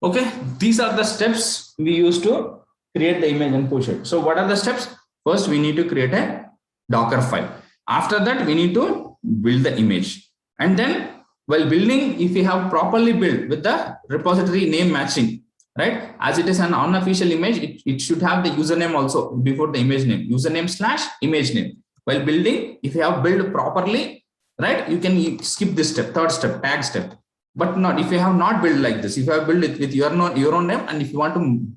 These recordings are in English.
Okay, these are the steps we use to create the image and push it. So what are the steps? First, we need to create a Docker file. After that, we need to build the image. And then while building, if we have properly built with the repository name matching, right? As it is an unofficial image, it should have the username also before the image name, username / image name. While building, if you have built properly, right, you can skip this step, third step, tag step. But not if you have not built like this. If you have built it with your own name, and if you want to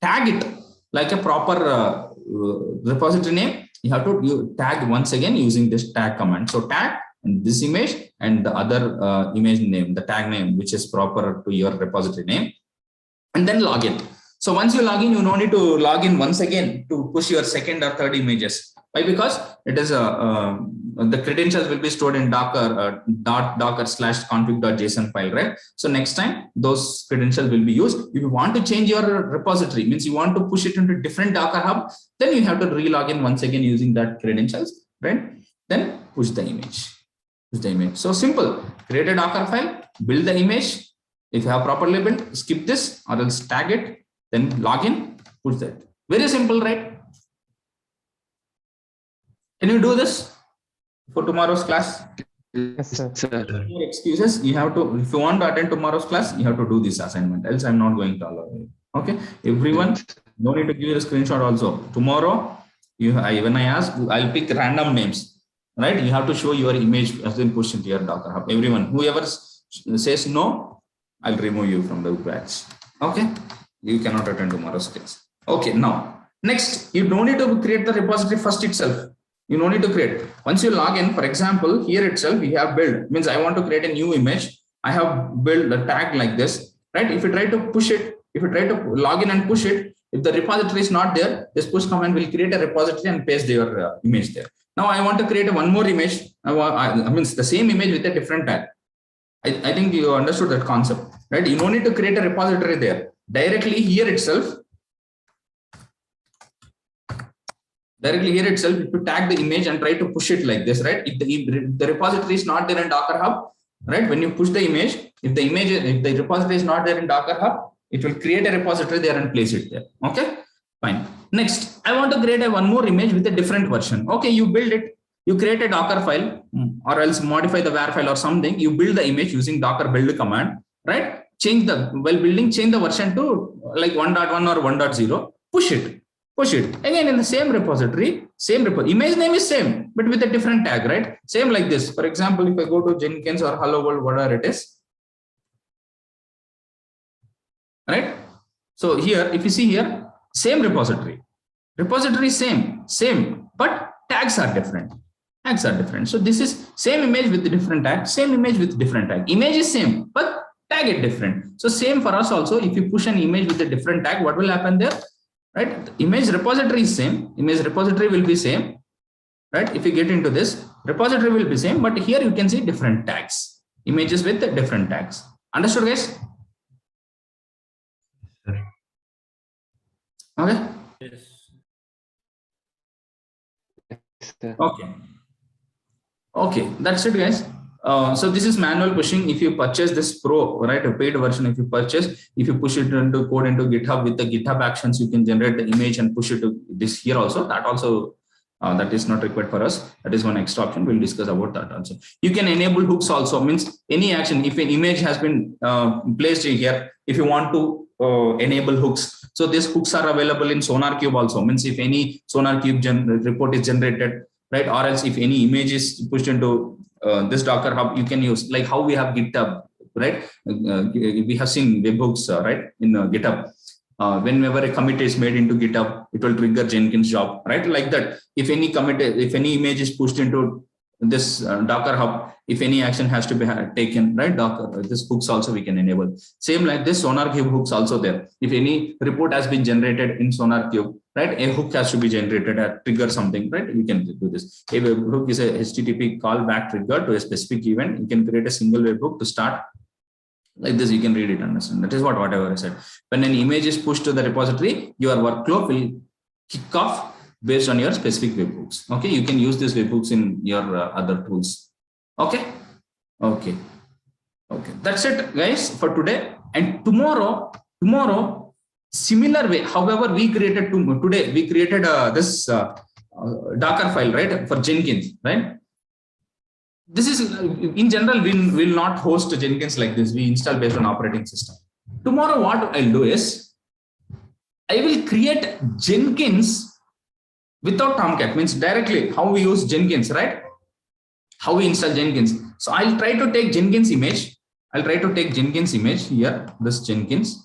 tag it like a proper repository name, you have to tag once again using this tag command. So tag and this image and the other image name, the tag name, which is proper to your repository name, and then log in. So once you log in, you don't need to log in once again to push your second or third images. Why? Because it is the credentials will be stored in Docker .docker/config.json file, right? So next time those credentials will be used. If you want to change your repository, means you want to push it into different Docker hub, then you have to re-log in once again using that credentials, right? Then push the image. So simple. Create a Docker file, build the image. If you have properly built, skip this or else tag it, then log in, push that. Very simple, right? Can you do this for tomorrow's class? Yes, sir. No excuses. You have to, if you want to attend tomorrow's class, you have to do this assignment. Else, I'm not going to allow you. Okay, everyone, no need to give you a screenshot. Also, tomorrow, when I ask, I'll pick random names. Right? You have to show your image as in push into your Docker hub. Everyone, whoever says no, I'll remove you from the batch. Okay, you cannot attend tomorrow's class. Okay, now next, you don't need to create the repository first itself. You don't need to create. Once you log in, for example, here itself, we have built, means I want to create a new image. I have built a tag like this, right? If you try to push it, if you try to log in and push it, if the repository is not there, this push command will create a repository and paste your image there. Now I want to create one more image. I mean, the same image with a different tag. I think you understood that concept, right? You don't need to create a repository there. Directly here itself, if you tag the image and try to push it like this, right? If the repository is not there in Docker Hub, right? When you push the image, if the repository is not there in Docker Hub, it will create a repository there and place it there. Okay, fine. Next, I want to create one more image with a different version. Okay, you build it. You create a Docker file or else modify the WAR file or something. You build the image using Docker build command, right? Change the, while building, change the version to like 1.1 or 1.0. Push it again in the same repository, image name is same, but with a different tag, right? Same like this. For example, if I go to Jenkins or Hello World, whatever it is, right? So here, if you see here, same repository is same, but tags are different. So this is same image with the different tag, Image is same, but tag it different. So same for us also. If you push an image with a different tag, what will happen there? Right? The image repository is same. Image repository will be same. Right? If you get into this, repository will be same, but here you can see different tags. Images with the different tags. Understood, guys? Okay. Yes. Okay, that's it, guys. So this is manual pushing. If you purchase this pro, right, a paid version, if you push it into code into GitHub with the GitHub actions, you can generate the image and push it to this here also. That also, that is not required for us. That is one extra option. We'll discuss about that also. You can enable hooks also, means any action. If an image has been placed here, if you want to enable hooks. So these hooks are available in SonarQube also, means if any SonarQube report is generated, right, or else if any image is pushed into this Docker Hub, you can use, like how we have GitHub, right? We have seen webhooks, right, in GitHub. Whenever a commit is made into GitHub, it will trigger Jenkins job, right? Like that. If any image is pushed into this Docker Hub, if any action has to be taken, right? Docker, this hooks also we can enable. Same like this SonarQube hooks also there. If any report has been generated in SonarQube, right? A hook has to be generated at trigger something, right? We can do this. A webhook is a HTTP callback trigger to a specific event. You can create a single webhook to start. Like this, you can read it, understand. That is whatever I said. When an image is pushed to the repository, your workflow will kick off based on your specific webhooks. Okay, you can use these webhooks in your other tools. Okay. That's it, guys, for today. And tomorrow Tomorrow, similar way, however, we created today, we created this Docker file, right, for Jenkins, right? This is in general, we will not host Jenkins like this. We install based on operating system. Tomorrow, what I'll do is I will create Jenkins without Tomcat, means directly how we use Jenkins, right? How we install Jenkins. So I'll try to take Jenkins image. I'll try to take Jenkins image here, this Jenkins,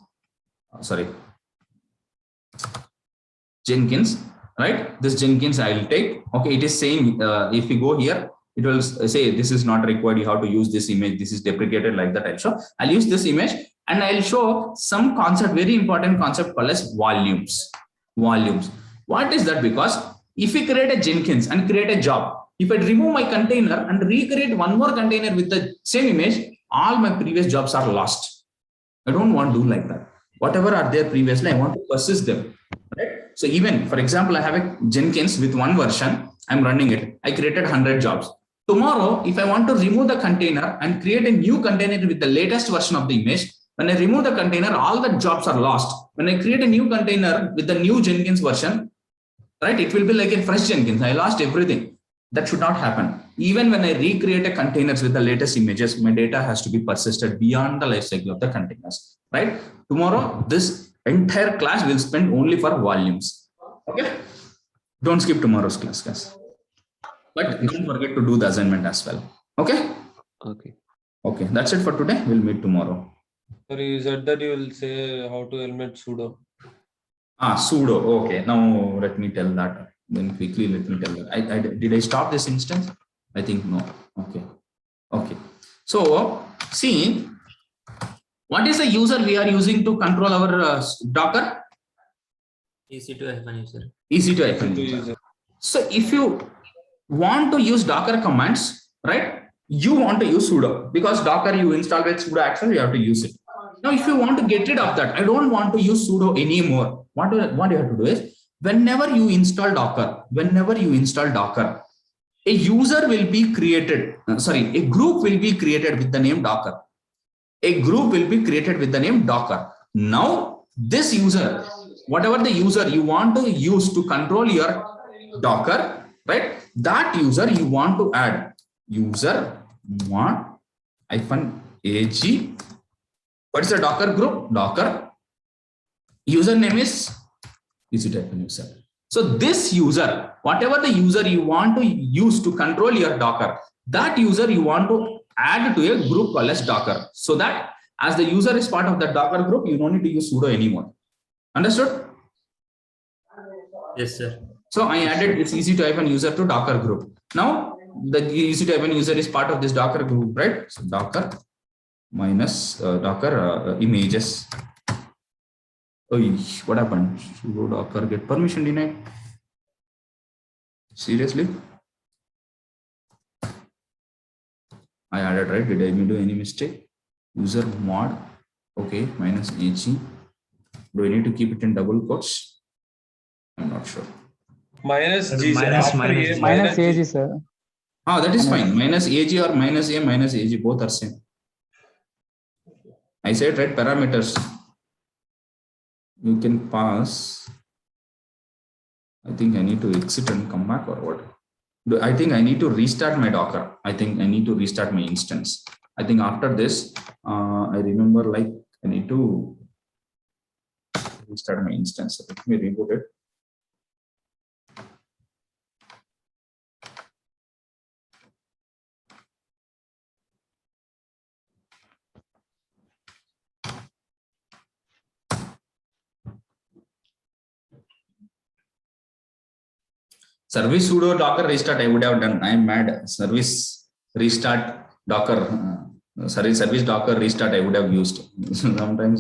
Jenkins, right? This Jenkins I will take. Okay, it is saying if you go here, it will say this is not required. You have to use this image. This is deprecated, like that. I'll use this image and I'll show some concept, very important concept called as volumes. Volumes. What is that? Because if we create a Jenkins and create a job, if I remove my container and recreate one more container with the same image, all my previous jobs are lost. I don't want to do like that. Whatever are there previously, I want to persist them. Right? So even, for example, I have a Jenkins with one version, I'm running it. I created 100 jobs. Tomorrow, if I want to remove the container and create a new container with the latest version of the image, when I remove the container, all the jobs are lost. When I create a new container with the new Jenkins version, right, it will be like a fresh Jenkins. I lost everything. That should not happen. Even when I recreate a containers with the latest images, my data has to be persisted beyond the life cycle of the containers, right? Tomorrow, this entire class will spend only for volumes. Okay. Don't skip tomorrow's class, guys. But don't forget to do the assignment as well. Okay. Okay. Okay. That's it for today. We'll meet tomorrow. Sorry, you said that you will say how to implement sudo. Sudo. Okay. Now let me tell that. Then quickly let me tell that. Did I stop this instance? I think no. Okay. Okay. So see, what is the user we are using to control our Docker? EC2-user. EC2-user. So if you want to use Docker commands, right? You want to use sudo because Docker you install with sudo access, you have to use it. Now, if you want to get rid of that, I don't want to use sudo anymore. What you have to do is, whenever you install Docker, a user will be created. A group will be created with the name Docker. A group will be created with the name Docker. Now, this user, whatever the user you want to use to control your Docker, right? That user you want to add user -ag. What is the Docker group? Docker. Username is EC2-user. So this user, whatever the user you want to use to control your Docker, that user you want to add to a group called as Docker. So that as the user is part of the Docker group, you don't need to use sudo anymore. Understood? Yes, sir. So I added this EC2-user to Docker group. Now the EC2-user is part of this Docker group, right? So Docker minus Docker images. Oh, what happened? Sudo Docker get permission denied. Seriously? I added, right? Did I do any mistake? User mod. Okay, minus -ag. Do I need to keep it in double quotes? I'm not sure. Minus G, sir. Minus- After minus A, G. Minus G. age, sir. That is fine. Minus -ag or minus -a minus -ag both are same. I said, right, parameters. You can pass. I think I need to exit and come back or what? I think I need to restart my Docker. I think I need to restart my instance. I think after this, I remember like I need to restart my instance. Let me reboot it. Service sudo docker restart I would have done. I am mad. Service restart docker. Service docker restart I would have used. Sometimes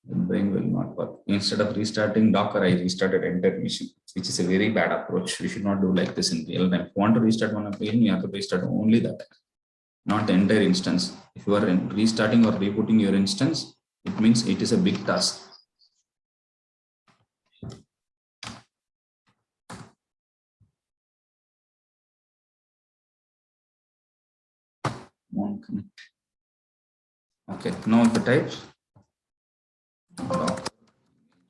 the brain will not work. Instead of restarting docker, I restarted entire machine, which is a very bad approach. We should not do like this in real time. If you want to restart one application, you have to restart only that, not the entire instance. If you are restarting or rebooting your instance, it means it is a big task. Okay, now if I type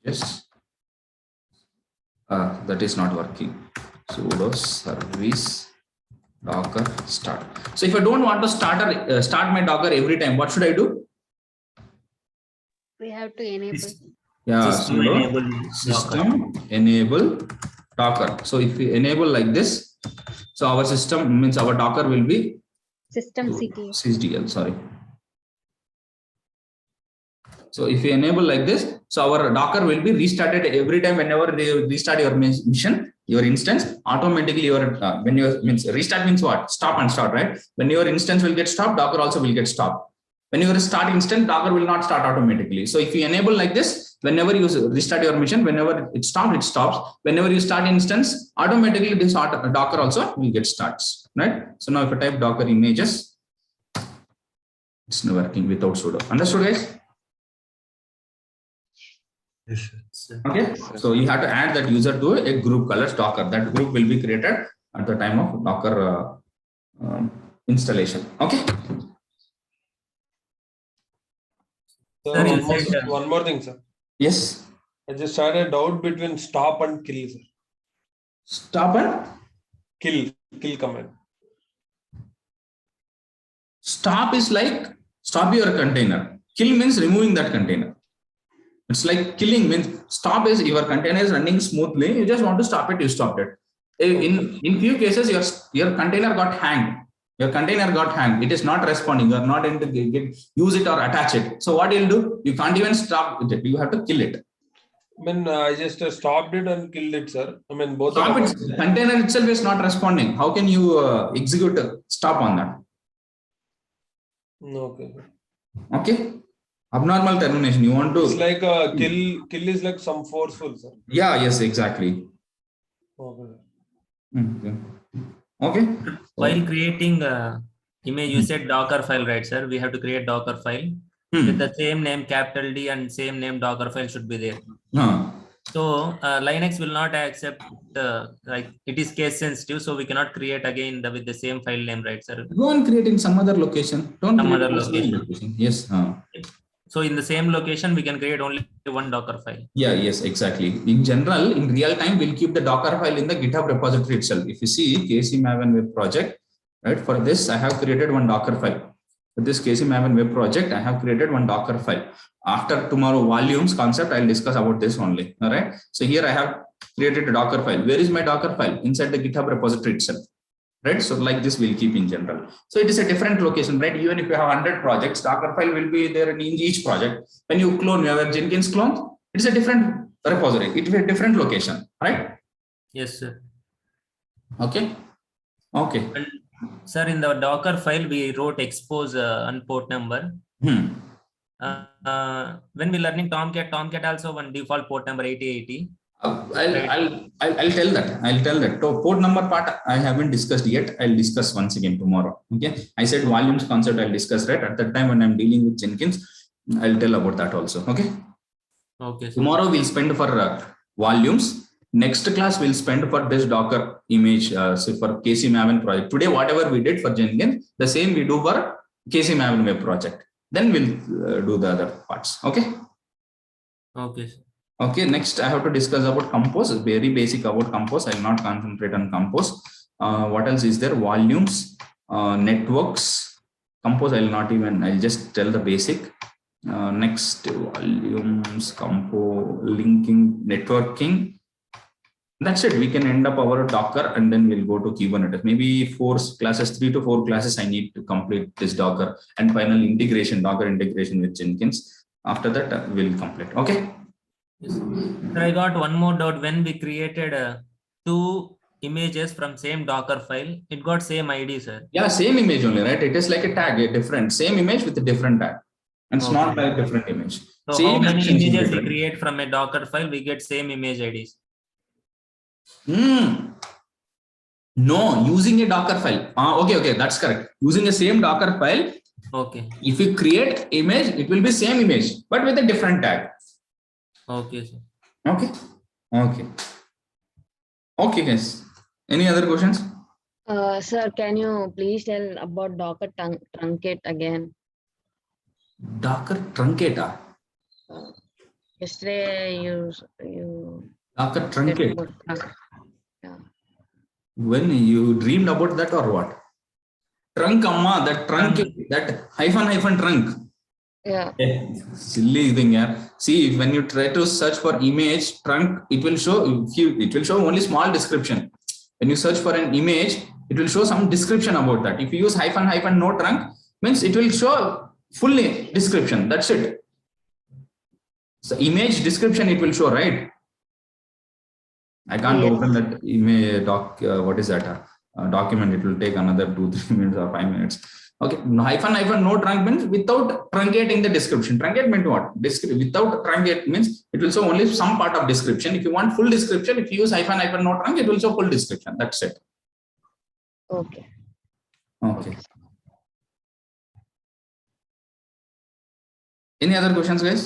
Yes. That is not working. Sudo service Docker start. So if I don't want to start my Docker every time, what should I do? We have to enable. Yeah, System sudo enable system enable Docker. So if we enable like this, so our system means our Docker will be Systemctl. sysdl. Sorry. So if you enable like this, so our Docker will be restarted every time whenever they restart your mission, your instance, automatically your when your means restart means what? Stop and start, right? When your instance will get stopped, Docker also will get stopped. When you start instance, Docker will not start automatically. So if you enable like this, whenever you restart your mission, whenever it stops, it stops. Whenever you start instance, automatically this Docker also will get starts, right? So now if I type Docker images, it's not working without sudo. Understood, guys? Yes, sir. Okay, so you have to add that user to a group called Docker. That group will be created at the time of Docker installation. Okay. So Sir, you almost said, one more thing, sir. Yes. I just had a doubt between stop and kill, sir. Stop and Kill command. stop is like stop your container. Kill means removing that container. It's like killing means stop is your container is running smoothly. You just want to stop it. You stopped it. In few cases, your container got hanged. Your container got hanged. It is not responding. You are not able to use it or attach it. So what you'll do? You can't even stop it. You have to kill it. I mean, I just stopped it and killed it, sir. I mean, both. Stop it. The container itself is not responding. How can you execute a stop on that? Okay. Okay. Abnormal termination. You want to? It's like kill is like some forceful, sir. Yeah. Yes. Exactly. Okay. Okay. While creating image, you said Docker file, right, sir? We have to create Docker file with the same name, capital D, and same name Docker file should be there. So Linux will not accept like it is case sensitive, so we cannot create again with the same file name, right, sir? Go and create in some other location. Don't Some create other in the same location. Yes. So in the same location, we can create only one Docker file. Yeah, yes, exactly. In general, in real time, we'll keep the Docker file in the GitHub repository itself. If you see KC Maven web project, right? For this, I have created one Docker file. For this KC Maven web project, I have created one Docker file. After tomorrow volumes concept, I'll discuss about this only. All right. So here I have created a Docker file. Where is my Docker file? Inside the GitHub repository itself. Right. So like this we'll keep in general. So it is a different location, right? Even if you have 100 projects, Docker file will be there in each project. When you clone, you have a Jenkins clone, it's a different repository. It will be a different location, right? Yes, sir. Okay. Okay. And, sir, in the Docker file, we wrote expose and port number. When we learning Tomcat also one default port number 8080. I'll tell that. So port number part I haven't discussed yet. I'll discuss once again tomorrow. Okay. I said volumes concept I'll discuss right at that time when I'm dealing with Jenkins. I'll tell about that also. Okay. Okay. Sir. Tomorrow we'll spend for volumes. Next class we'll spend for this Docker image. So for KC Maven project. Today whatever we did for Jenkins, the same we do for KC Maven web project. Then we'll do the other parts. Okay. Okay. Sir. Okay, next I have to discuss about Compose, very basic about Compose. I will not concentrate on Compose. What else is there? Volumes, networks, Compose. I'll just tell the basic. Next, volumes, Compose, linking, networking. That's it. We can end up our Docker and then we'll go to Kubernetes. Maybe 3 to 4 classes I need to complete this Docker and final integration, Docker integration with Jenkins. After that, we'll complete. Okay. Yes. Sir, I got one more doubt. When we created 2 images from same Docker file, it got same ID, sir. Yeah, same image only, right? It is like a tag, a different, same image with a different tag. And it's not like a different image. So same how many actions images we written. create from a Docker file, we get same image IDs? No, using a Docker file. Okay, that's correct. Using the same Docker file. Okay. If you create image, it will be same image, but with a different tag. Okay, sir. Okay, guys. Any other questions? Sir, can you please tell about Docker truncate again? Docker truncate. Yesterday you Docker said truncate. about trunk. Yeah. When you dreamed about that or what? Trunk, amma, that trunk, that hyphen trunk. Yeah. Silly thing, yeah. See, when you try to search for image trunk, it will show only small description. When you search for an image, it will show some description about that. If you use hyphen no trunk, means it will show full description. That's it. So image description it will show, right? I can't Yes. open that image doc. What is that? Document. It will take another 2-3 minutes or 5 minutes. Okay. Hyphen no trunk means without truncating the description. Truncate meant what? Without truncate means it will show only some part of description. If you want full description, if you use hyphen no trunk, it will show full description. That's it. Okay. Okay. Any other questions, guys?